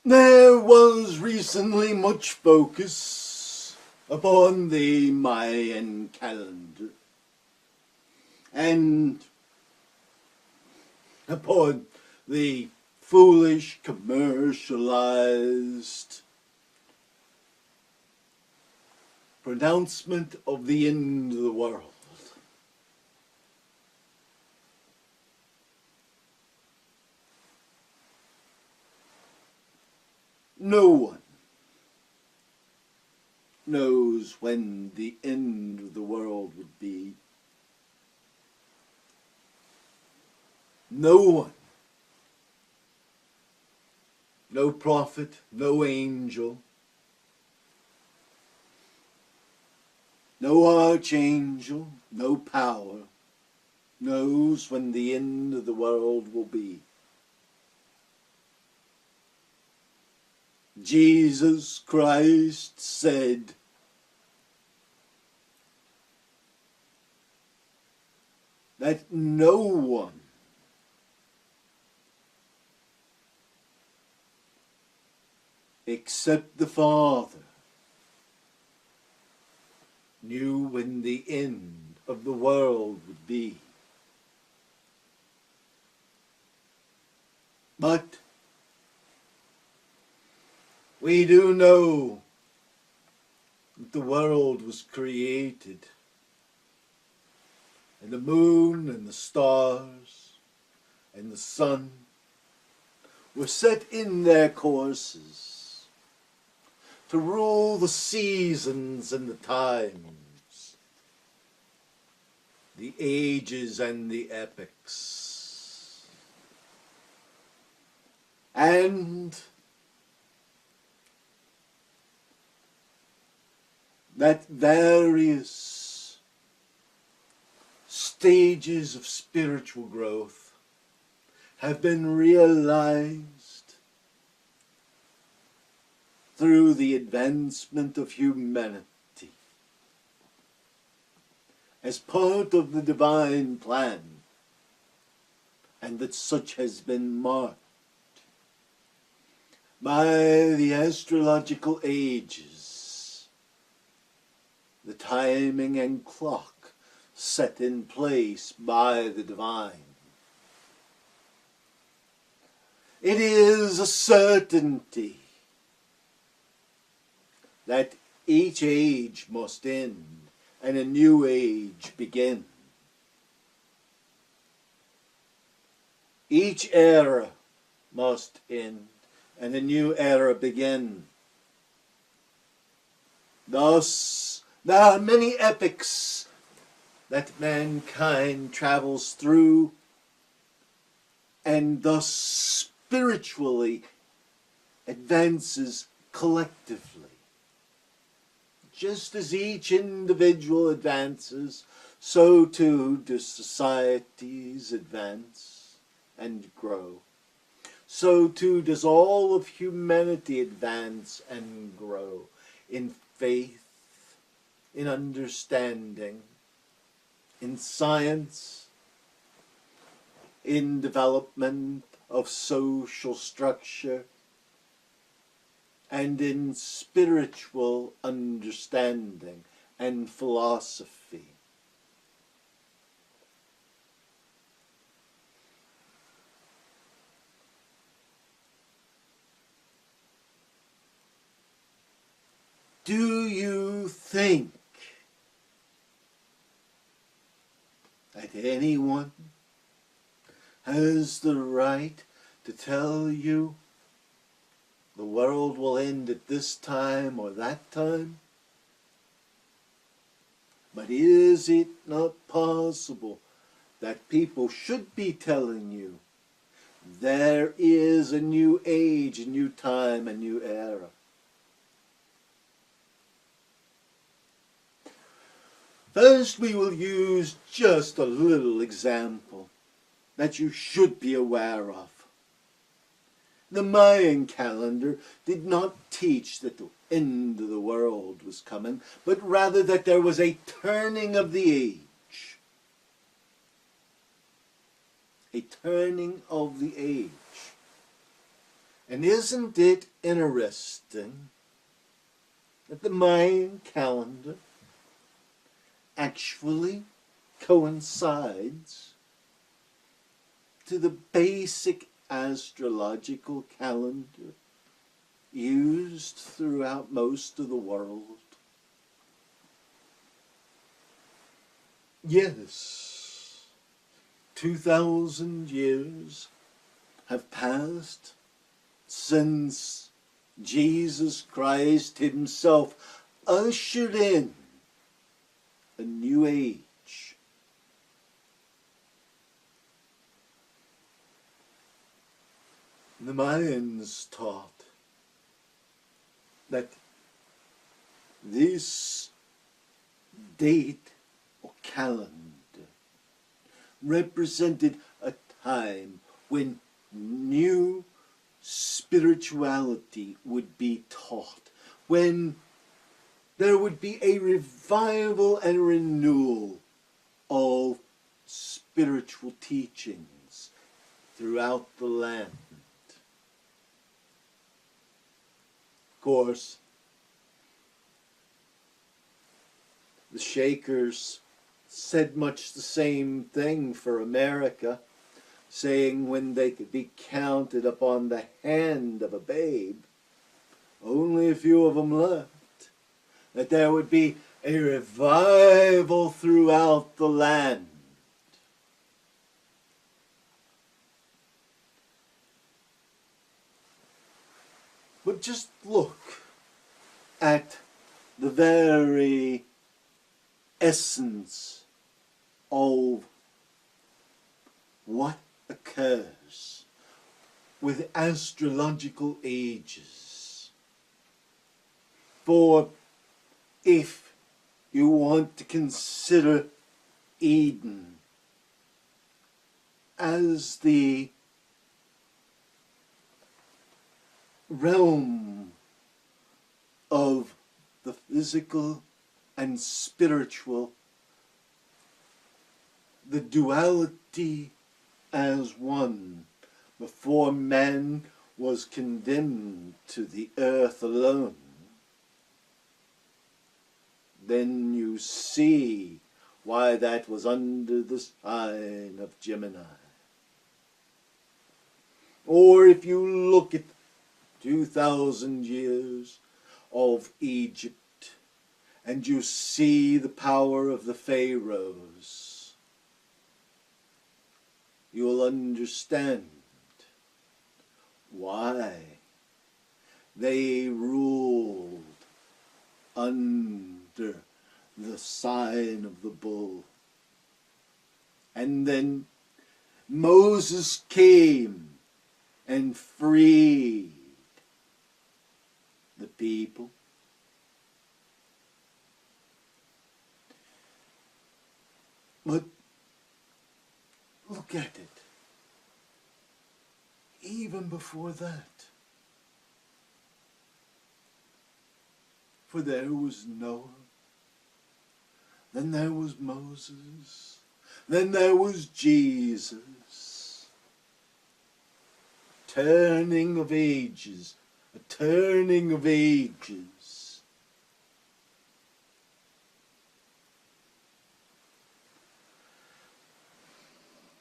There was recently much focus upon the Mayan calendar and upon the foolish, commercialized pronouncement of the end of the world. No one knows when the end of the world would be. No one, no prophet, no angel, no archangel, no power knows when the end of the world will be. Jesus Christ said, that no one except the Father knew when the end of the world would be. But we do know that the world was created, and the moon and the stars and the sun were set in their courses to rule the seasons and the times, the ages and the epochs. And that various stages of spiritual growth have been realized through the advancement of humanity as part of the divine plan, and that such has been marked by the astrological ages, the timing and clock set in place by the divine. It is a certainty that each age must end and a new age begin. Each era must end and a new era begin. Thus, there are many epochs that mankind travels through, and thus spiritually advances collectively. Just as each individual advances, so too do societies advance and grow. So too does all of humanity advance and grow in faith, in understanding, in science, in development of social structure, and in spiritual understanding and philosophy. Do you think that anyone has the right to tell you the world will end at this time or that time? But is it not possible that people should be telling you there is a new age, a new time, a new era? First, we will use just a little example that you should be aware of. The Mayan calendar did not teach that the end of the world was coming, but rather that there was a turning of the age. A turning of the age. And isn't it interesting that the Mayan calendar actually coincides to the basic astrological calendar used throughout most of the world? Yes, 2,000 years have passed since Jesus Christ himself ushered in a new age. The Mayans taught that this date or calendar represented a time when new spirituality would be taught, when there would be a revival and renewal of spiritual teachings throughout the land. Of course, the Shakers said much the same thing for America, saying when they could be counted upon the hand of a babe, only a few of them left, that there would be a revival throughout the land. But just look at the very essence of what occurs with astrological ages. For if you want to consider Eden as the realm of the physical and spiritual, the duality as one, before man was condemned to the earth alone, then you see why that was under the sign of Gemini. Or if you look at 2,000 years of Egypt, and you see the power of the pharaohs, you'll understand why they ruled under the sign of the bull. And then Moses came and freed the people. But look at it. Even before that. For there was Noah. Then there was Moses. Then there was Jesus. Turning of ages. A turning of ages.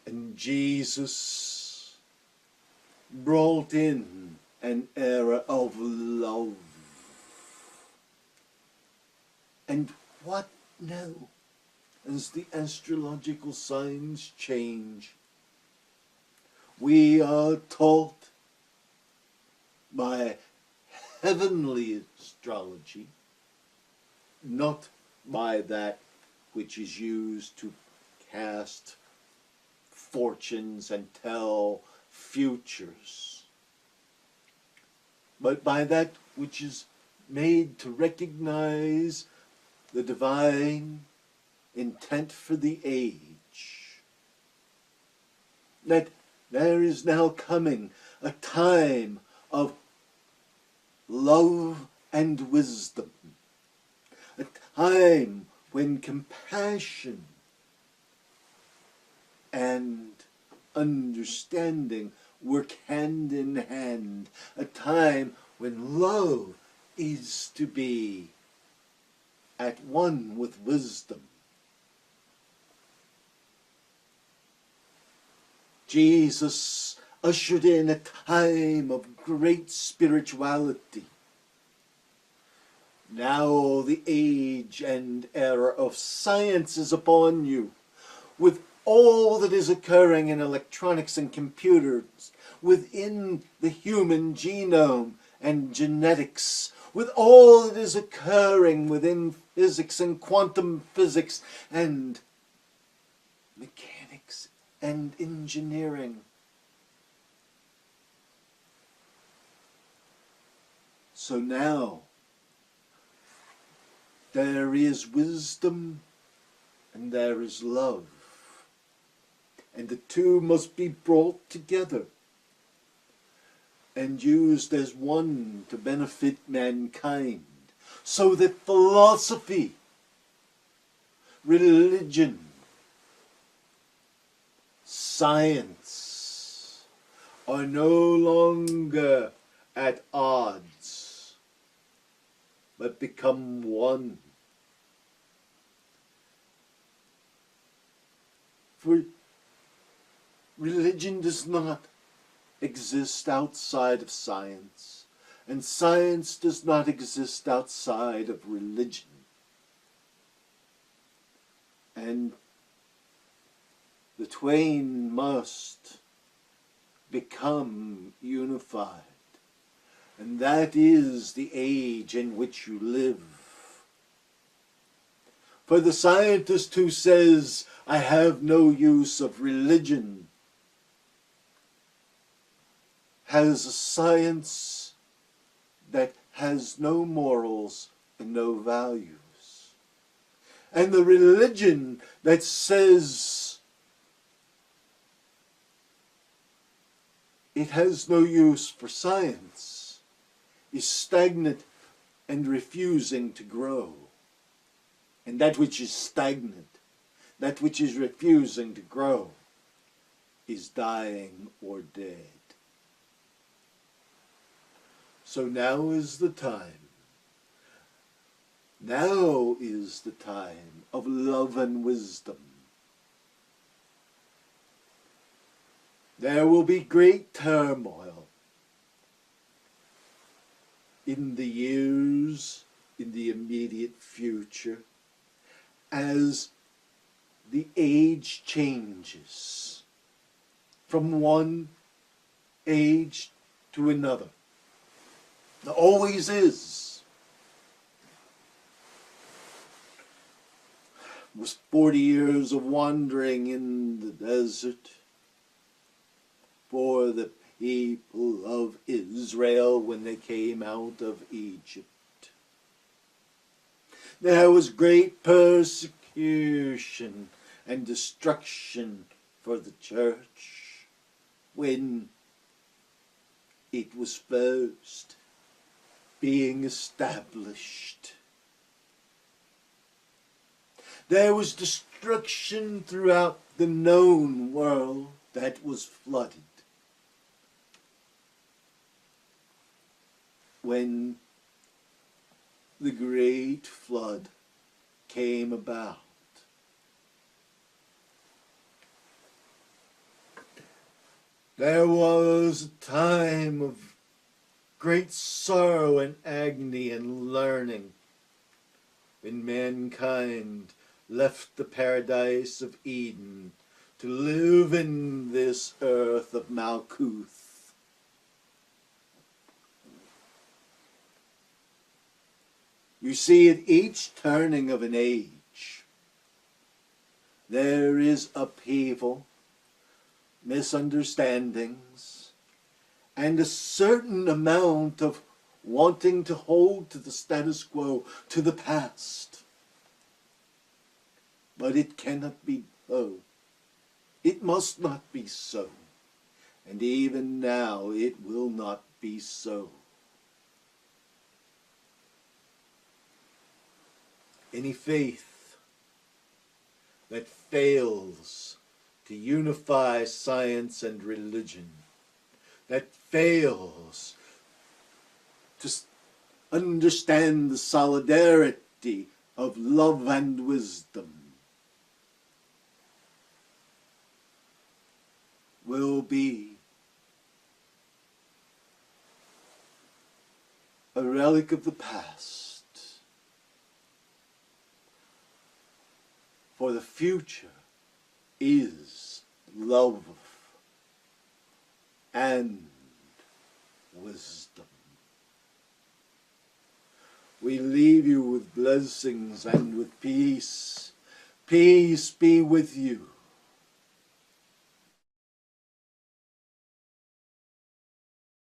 And Jesus brought in an era of love. And what now, as the astrological signs change, we are taught by heavenly astrology, not by that which is used to cast fortunes and tell futures, but by that which is made to recognize the divine intent for the age. That there is now coming a time of love and wisdom, a time when compassion and understanding work hand in hand, a time when love is to be at one with wisdom. Jesus ushered in a time of great spirituality. Now the age and era of science is upon you, with all that is occurring in electronics and computers, within the human genome and genetics, with all that is occurring within physics and quantum physics and mechanics and engineering. So now, there is wisdom and there is love. And the two must be brought together and used as one to benefit mankind, so that philosophy, religion, science are no longer at odds, but become one. For religion does not exist outside of science, and science does not exist outside of religion. And the twain must become unified. And that is the age in which you live. For the scientist who says, I have no use of religion, has a science that has no morals and no values. And the religion that says it has no use for science is stagnant and refusing to grow. And that which is stagnant, that which is refusing to grow, is dying or dead. So now is the time. Now is the time of love and wisdom. There will be great turmoil in the years, in the immediate future, as the age changes from one age to another. There always is. It was 40 years of wandering in the desert for the people of Israel when they came out of Egypt. There was great persecution and destruction for the church when it was first being established. There was destruction throughout the known world that was flooded when the great flood came about. There was a time of great sorrow and agony and learning when mankind left the paradise of Eden to live in this earth of Malkuth. You see, at each turning of an age, there is upheaval, misunderstandings, and a certain amount of wanting to hold to the status quo, to the past. But it cannot be so. It must not be so. And even now it will not be so. Any faith that fails to unify science and religion that fails to understand the solidarity of love and wisdom will be a relic of the past. For the future is love and wisdom. We leave you with blessings and with peace. Peace be with you.